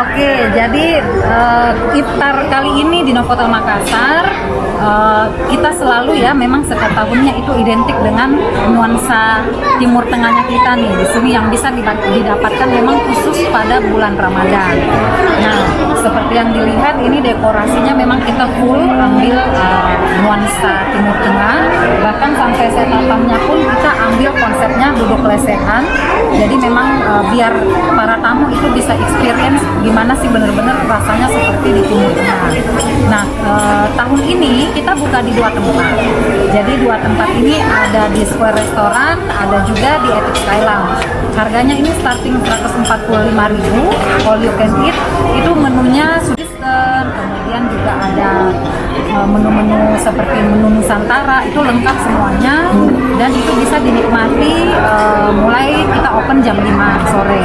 Oke, jadi iftar kali ini di Novotel Makassar kita selalu ya memang setiap tahunnya itu identik dengan nuansa Timur Tengahnya kita nih di sini yang bisa didapatkan memang khusus pada bulan Ramadan. Nah, seperti yang dilihat ini dekorasinya memang kita full ambil nuansa Timur Tengah, bahkan sampai setapannya pun kita ambil konsepnya duduk lesehan. Jadi memang biar para tamu itu bisa experience gimana sih bener-bener rasanya seperti di Timur Tengah. Nah, tahun ini kita buka di 2 tempat. Jadi 2 tempat ini ada di Square Restaurant, ada juga di Epic Sky Lounge. Harganya ini starting 145.000, all you can eat. Itu menunya Eastern, kemudian juga ada menu-menu seperti menu Nusantara, itu lengkap semuanya dan itu bisa dinikmati mulai kita open jam 5 sore.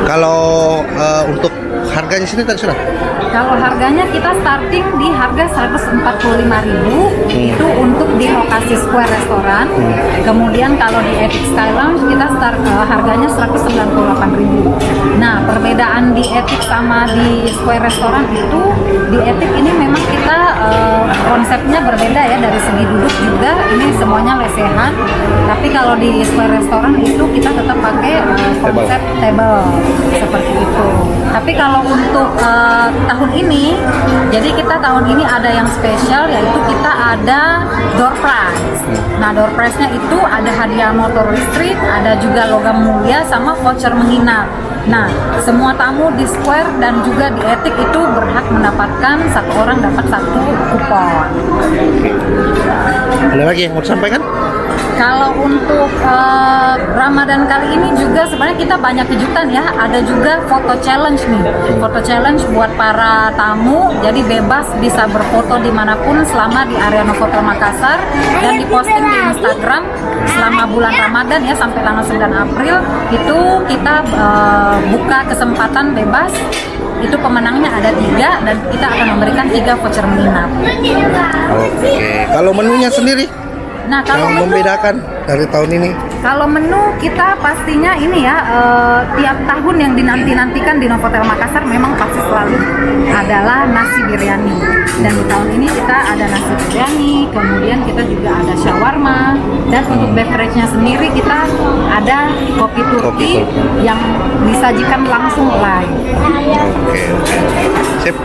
Kalau untuk harganya sini tadi sudah? Kalau harganya kita starting di harga 145.000 itu untuk di lokasi Square Restaurant. Kemudian kalau di Epic Sky Lounge kita start harganya 198.000. Nah, perbedaan di Epic sama di Square Restaurant itu di Epic ini memang kita konsepnya berbeda ya, dari segi duduk juga ini semuanya lesehan. Tapi kalau di Square Restaurant itu kita tetap pakai konsep table seperti itu. Tapi kalau untuk tahun ini, jadi kita tahun ini ada yang spesial, yaitu kita ada door prize. Nah, door prize-nya itu ada hadiah motor listrik, ada juga logam mulia, sama voucher menginap. Nah, semua tamu di Square dan juga di Etik itu berhak mendapatkan satu orang dapat 1 kupon. Ada lagi yang mau disampaikan? Kalau untuk Ramadan kali ini juga sebenarnya kita banyak kejutan ya. Ada juga foto challenge nih. Foto challenge buat para tamu. Jadi bebas bisa berfoto dimanapun selama di area Novotel Makassar. Dan diposting di Instagram selama bulan Ramadan ya, sampai tanggal 9 April. Itu kita buka kesempatan bebas. Itu pemenangnya ada 3 dan kita akan memberikan 3 voucher menginap. Oke, kalau menunya sendiri? Nah, kalau yang membedakan dari tahun ini? Kalau menu kita pastinya ini ya, tiap tahun yang dinanti-nantikan di Novotel Makassar memang pasti selalu adalah nasi biryani. Dan di tahun ini kita ada nasi biryani, kemudian kita juga ada shawarma, dan untuk beverage-nya sendiri kita ada kopi Turki yang disajikan langsung live. Oke. Sip.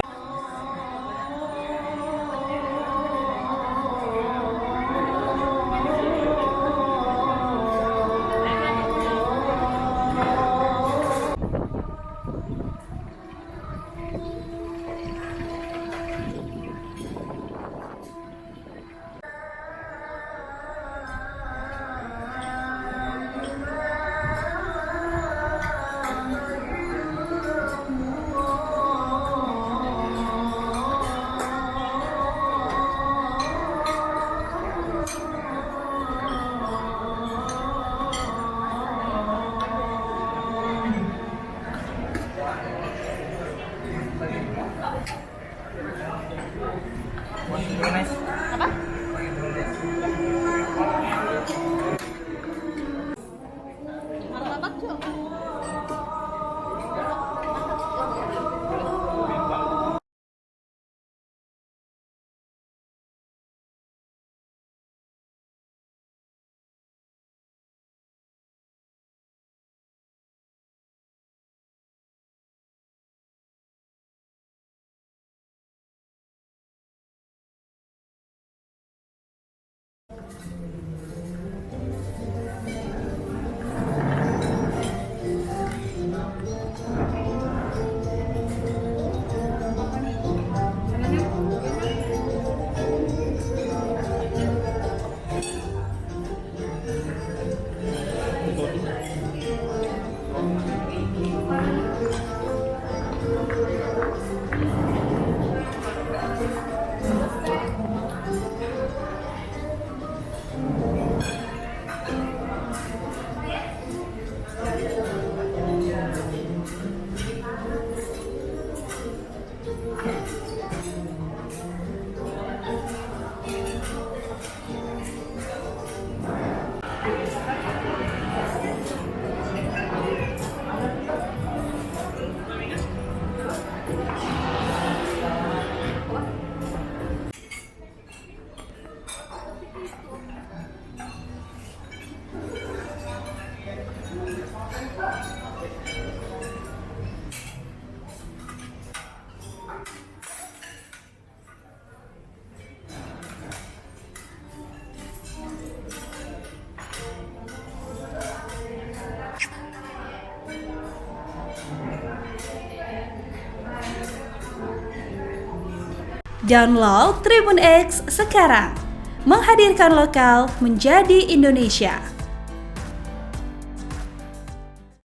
Download Tribun X sekarang. Menghadirkan lokal menjadi Indonesia.